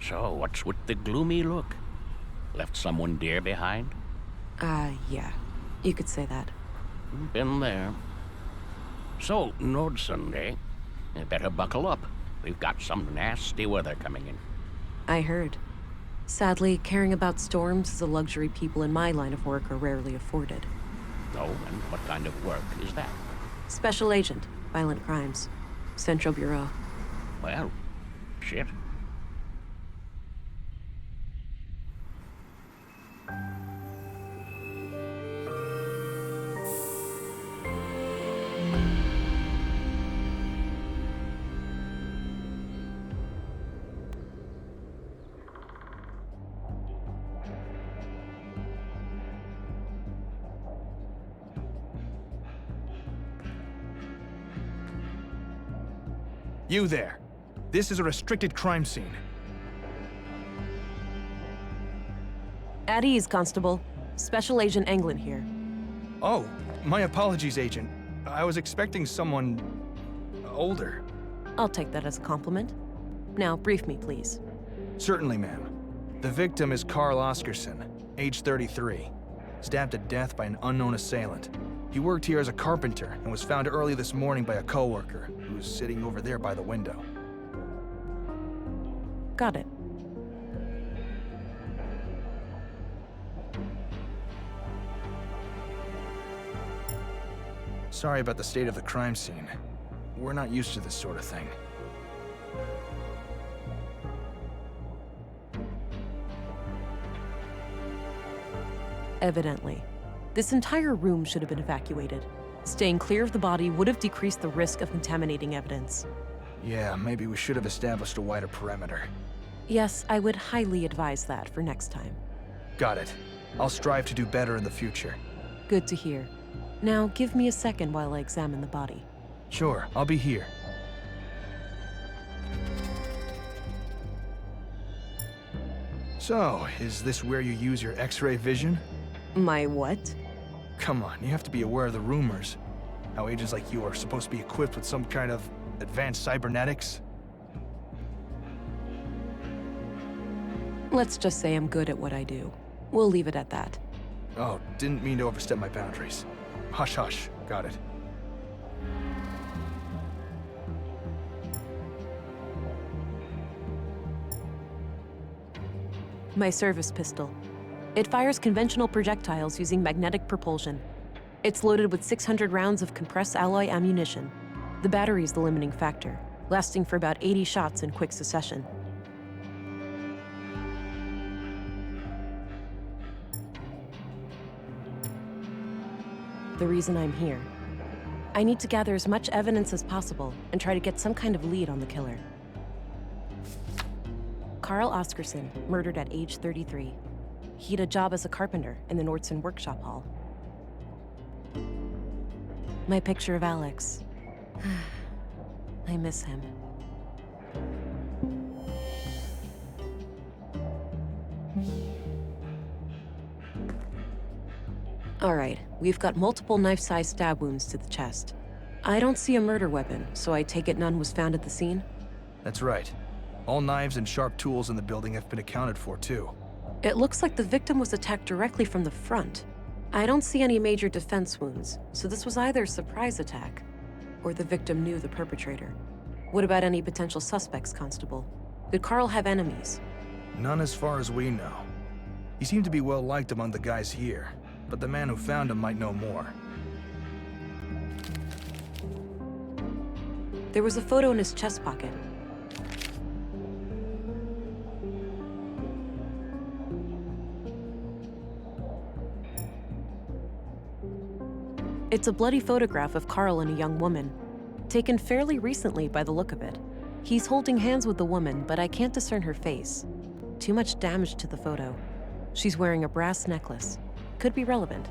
So, what's with the gloomy look? Left someone dear behind? Yeah. You could say that. Been there. So, Nordson, eh? You better buckle up. We've got some nasty weather coming in. I heard. Sadly, caring about storms is a luxury people in my line of work are rarely afforded. Oh, and what kind of work is that? Special Agent, Violent Crimes. Central Bureau. Well, shit. You there. This is a restricted crime scene. At ease, Constable. Special Agent Englund here. Oh, my apologies, Agent. I was expecting someone... older. I'll take that as a compliment. Now, brief me, please. Certainly, ma'am. The victim is Carl Oscarson, age 33. Stabbed to death by an unknown assailant. He worked here as a carpenter and was found early this morning by a coworker who's sitting over there by the window. Got it. Sorry about the state of the crime scene. We're not used to this sort of thing. Evidently. This entire room should have been evacuated. Staying clear of the body would have decreased the risk of contaminating evidence. Yeah, maybe we should have established a wider perimeter. Yes, I would highly advise that for next time. Got it. I'll strive to do better in the future. Good to hear. Now, give me a second while I examine the body. Sure, I'll be here. So, is this where you use your X-ray vision? My what? Come on, you have to be aware of the rumors. How agents like you are supposed to be equipped with some kind of advanced cybernetics. Let's just say I'm good at what I do. We'll leave it at that. Oh, didn't mean to overstep my boundaries. Hush, hush. Got it. My service pistol. It fires conventional projectiles using magnetic propulsion. It's loaded with 600 rounds of compressed alloy ammunition. The battery's the limiting factor, lasting for about 80 shots in quick succession. The reason I'm here. I need to gather as much evidence as possible and try to get some kind of lead on the killer. Carl Oscarson, murdered at age 33. He had a job as a carpenter in the Nordson workshop hall. My picture of Alex. I miss him. All right, we've got multiple knife-sized stab wounds to the chest. I don't see a murder weapon, so I take it none was found at the scene? That's right. All knives and sharp tools in the building have been accounted for, too. It looks like the victim was attacked directly from the front. I don't see any major defense wounds, so this was either a surprise attack, or the victim knew the perpetrator. What about any potential suspects, Constable? Did Carl have enemies? None as far as we know. He seemed to be well liked among the guys here, but the man who found him might know more. There was a photo in his chest pocket. It's a bloody photograph of Carl and a young woman, taken fairly recently by the look of it. He's holding hands with the woman, but I can't discern her face. Too much damage to the photo. She's wearing a brass necklace. Could be relevant.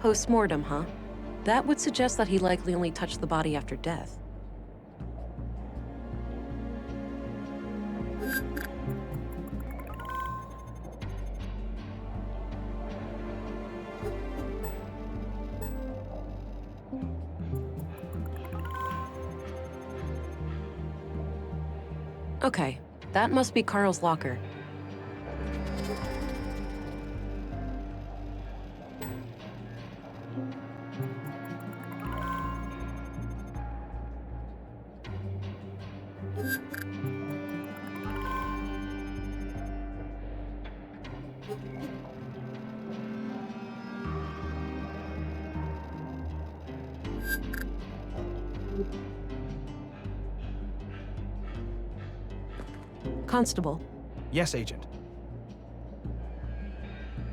Post-mortem, huh? That would suggest that he likely only touched the body after death. Okay, that must be Carl's locker. Constable, Yes, Agent.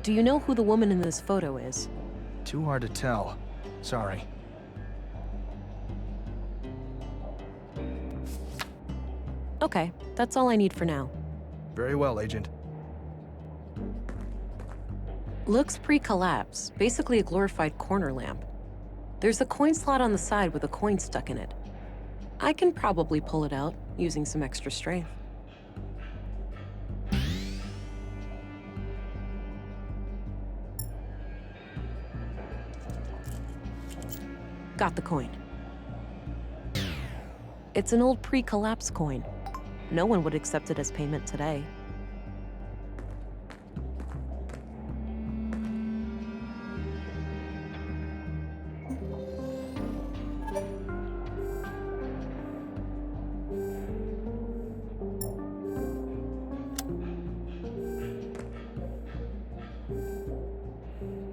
do you know who the woman in this photo is? Too hard to tell. Sorry. Okay, that's all I need for now. Very well, Agent. Looks pre-collapse, basically a glorified corner lamp. There's a coin slot on the side with a coin stuck in it. I can probably pull it out using some extra strength. Got the coin. It's an old pre-collapse coin. No one would accept it as payment today.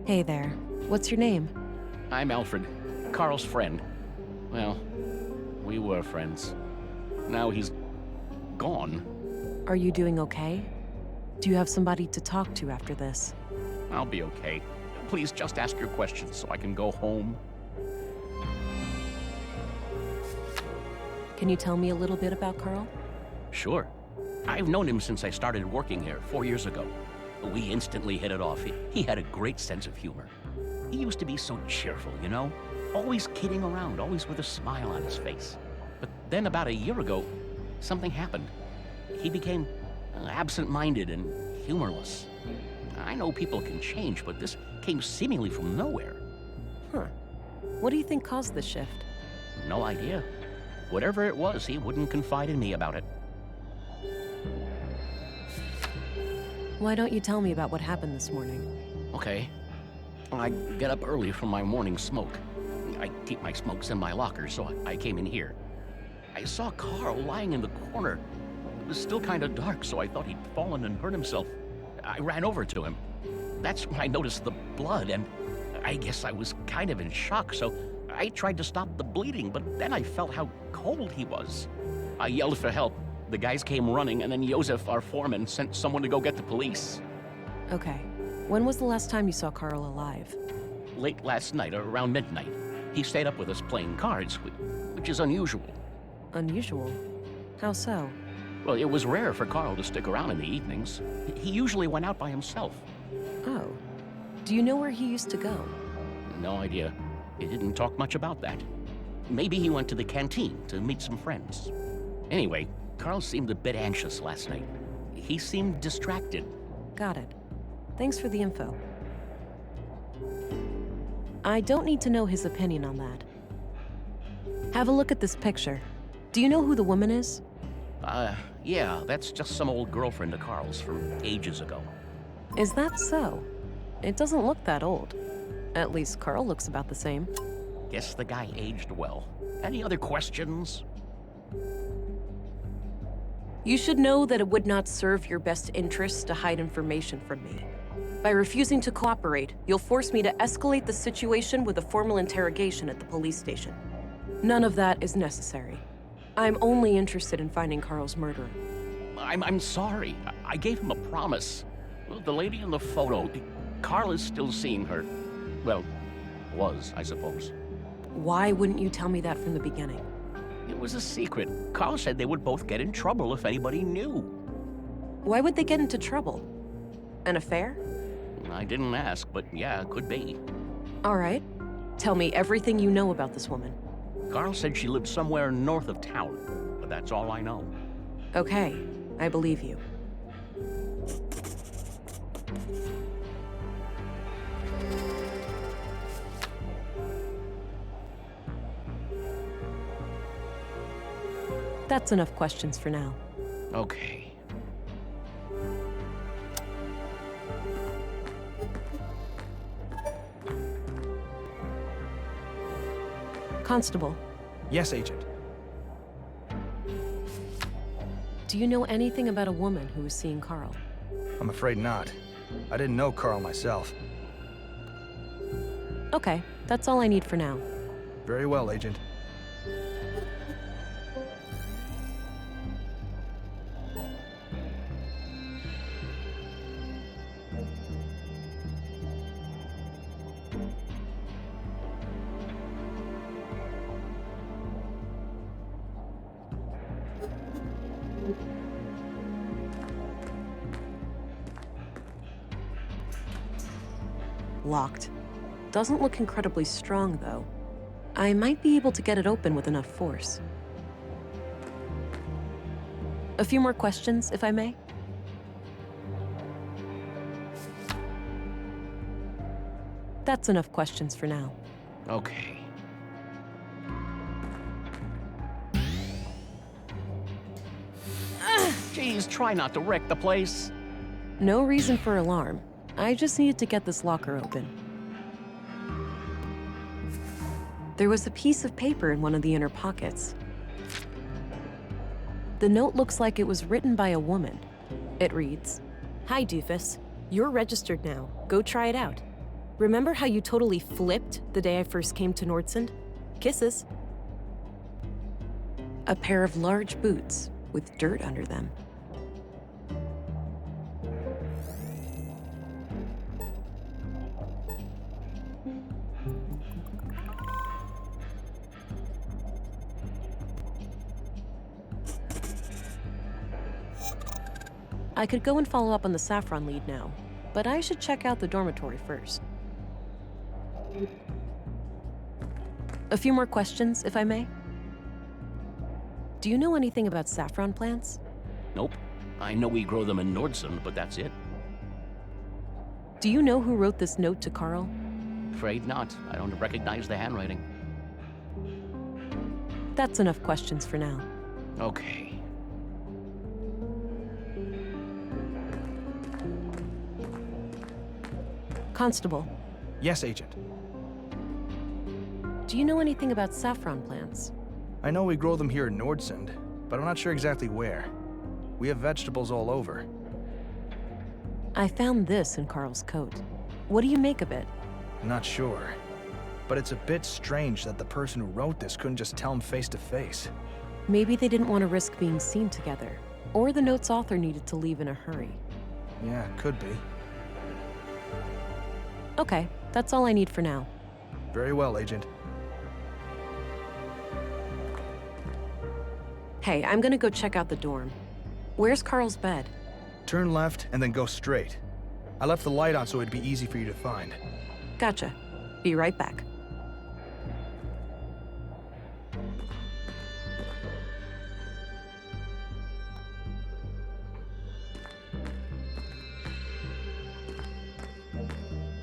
Hey there. What's your name? I'm Alfred, Carl's friend. Well, we were friends. Now he's gone. Are you doing okay? Do you have somebody to talk to after this? I'll be okay. Please just ask your questions so I can go home. Can you tell me a little bit about Carl? Sure. I've known him since I started working here 4 years ago. We instantly hit it off. He had a great sense of humor. He used to be so cheerful, you know? Always kidding around, always with a smile on his face. But then about a year ago, something happened. He became absent-minded and humorless. I know people can change, but this came seemingly from nowhere. Huh. What do you think caused the shift? No idea. Whatever it was, he wouldn't confide in me about it. Why don't you tell me about what happened this morning? Okay. I get up early from my morning smoke. I keep my smokes in my locker, so I came in here. I saw Carl lying in the corner. It was still kind of dark, so I thought he'd fallen and hurt himself. I ran over to him. That's when I noticed the blood, and I guess I was kind of in shock, so I tried to stop the bleeding, but then I felt how cold he was. I yelled for help. The guys came running, and then Josef, our foreman, sent someone to go get the police. Okay. When was the last time you saw Carl alive? Late last night, around midnight. He stayed up with us playing cards, which is unusual. Unusual? How so? Well, it was rare for Carl to stick around in the evenings. He usually went out by himself. Oh. Do you know where he used to go? No idea. He didn't talk much about that. Maybe he went to the canteen to meet some friends. Anyway, Carl seemed a bit anxious last night. He seemed distracted. Got it. Thanks for the info. I don't need to know his opinion on that. Have a look at this picture. Do you know who the woman is? Yeah, that's just some old girlfriend of Carl's from ages ago. Is that so? It doesn't look that old. At least Carl looks about the same. Guess the guy aged well. Any other questions? You should know that it would not serve your best interests to hide information from me. By refusing to cooperate, you'll force me to escalate the situation with a formal interrogation at the police station. None of that is necessary. I'm only interested in finding Carl's murderer. I'm sorry. I gave him a promise. Well, the lady in the photo, Carl is still seeing her. Well, was, I suppose. Why wouldn't you tell me that from the beginning? It was a secret. Carl said they would both get in trouble if anybody knew. Why would they get into trouble? An affair? I didn't ask, but yeah, it could be. All right. Tell me everything you know about this woman. Carl said she lived somewhere north of town, but that's all I know. Okay, I believe you. That's enough questions for now. Okay. Constable, Yes, Agent. do you know anything about a woman who was seeing Carl? I'm afraid not. I didn't know Carl myself. Okay, that's all I need for now. Very well, Agent. Locked. Doesn't look incredibly strong, though. I might be able to get it open with enough force. A few more questions, if I may? That's enough questions for now. Okay. Geez, try not to wreck the place. No reason for alarm. I just needed to get this locker open. There was a piece of paper in one of the inner pockets. The note looks like it was written by a woman. It reads, "Hi, Doofus. You're registered now. Go try it out. Remember how you totally flipped the day I first came to Nordsund? Kisses." A pair of large boots with dirt under them. I could go and follow up on the Saffron lead now, but I should check out the dormitory first. A few more questions, if I may? Do you know anything about saffron plants? Nope. I know we grow them in Nordsund, but that's it. Do you know who wrote this note to Carl? Afraid not. I don't recognize the handwriting. That's enough questions for now. Okay. Constable, Yes, Agent. do you know anything about saffron plants? I know we grow them here in Nordsund, but I'm not sure exactly where. We have vegetables all over. I found this in Carl's coat. What do you make of it? Not sure. But it's a bit strange that the person who wrote this couldn't just tell him face to face. Maybe they didn't want to risk being seen together, or the note's author needed to leave in a hurry. Yeah, could be. Okay, that's all I need for now. Very well, Agent. Hey, I'm gonna go check out the dorm. Where's Carl's bed? Turn left and then go straight. I left the light on so it'd be easy for you to find. Gotcha. Be right back.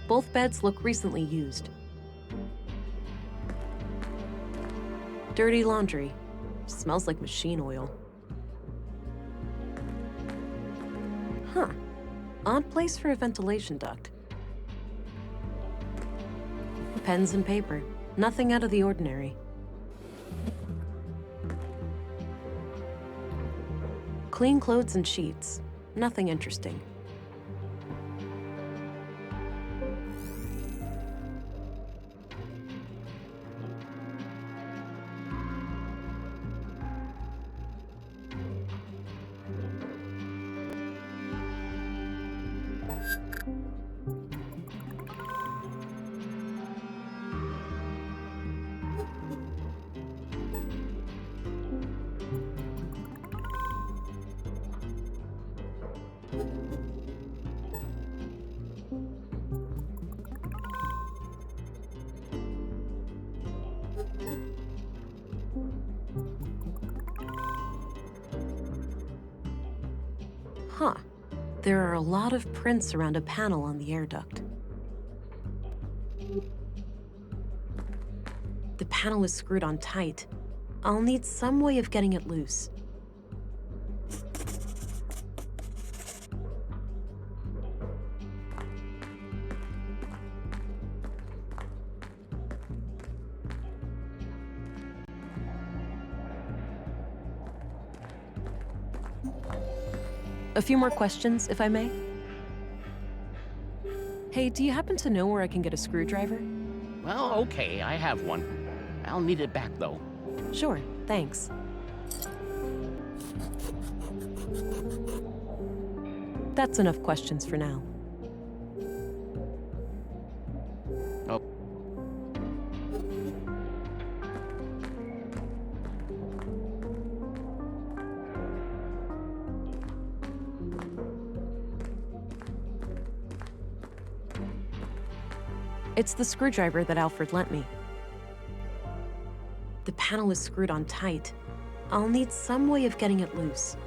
Both beds look recently used. Dirty laundry. Smells like machine oil. Huh. Odd place for a ventilation duct. Pens and paper. Nothing out of the ordinary. Clean clothes and sheets. Nothing interesting. Huh. There are a lot of prints around a panel on the air duct. The panel is screwed on tight. I'll need some way of getting it loose. A few more questions, if I may. Hey, do you happen to know where I can get a screwdriver? Well, okay, I have one. I'll need it back, though. Sure, thanks. That's enough questions for now. Oh. It's the screwdriver that Alfred lent me. The panel is screwed on tight. I'll need some way of getting it loose.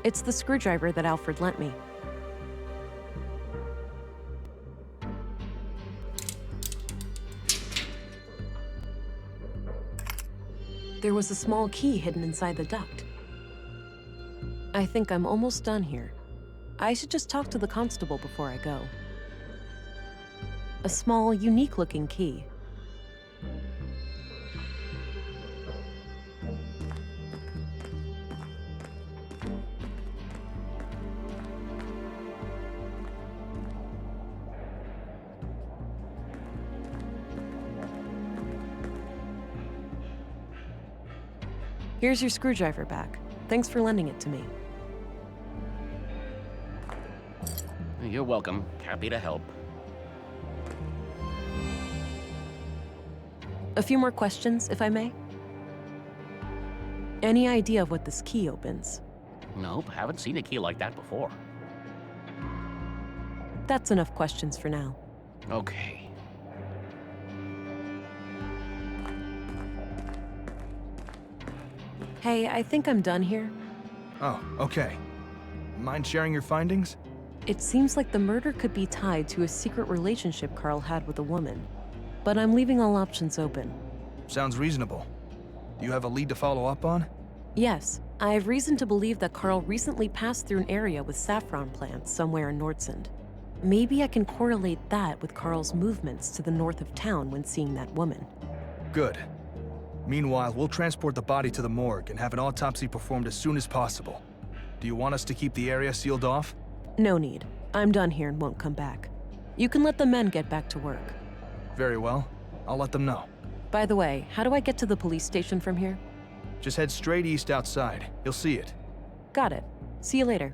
It's the screwdriver that Alfred lent me. There was a small key hidden inside the duct. I think I'm almost done here. I should just talk to the constable before I go. A small, unique-looking key. Here's your screwdriver back. Thanks for lending it to me. You're welcome. Happy to help. A few more questions, if I may. Any idea of what this key opens? Nope, haven't seen a key like that before. That's enough questions for now. Okay. Hey, I think I'm done here. Oh, okay. Mind sharing your findings? It seems like the murder could be tied to a secret relationship Carl had with a woman. But I'm leaving all options open. Sounds reasonable. Do you have a lead to follow up on? Yes, I have reason to believe that Carl recently passed through an area with saffron plants somewhere in Nordsund. Maybe I can correlate that with Carl's movements to the north of town when seeing that woman. Good. Meanwhile, we'll transport the body to the morgue and have an autopsy performed as soon as possible. Do you want us to keep the area sealed off? No need. I'm done here and won't come back. You can let the men get back to work. Very well. I'll let them know. By the way, how do I get to the police station from here? Just head straight east outside. You'll see it. Got it. See you later.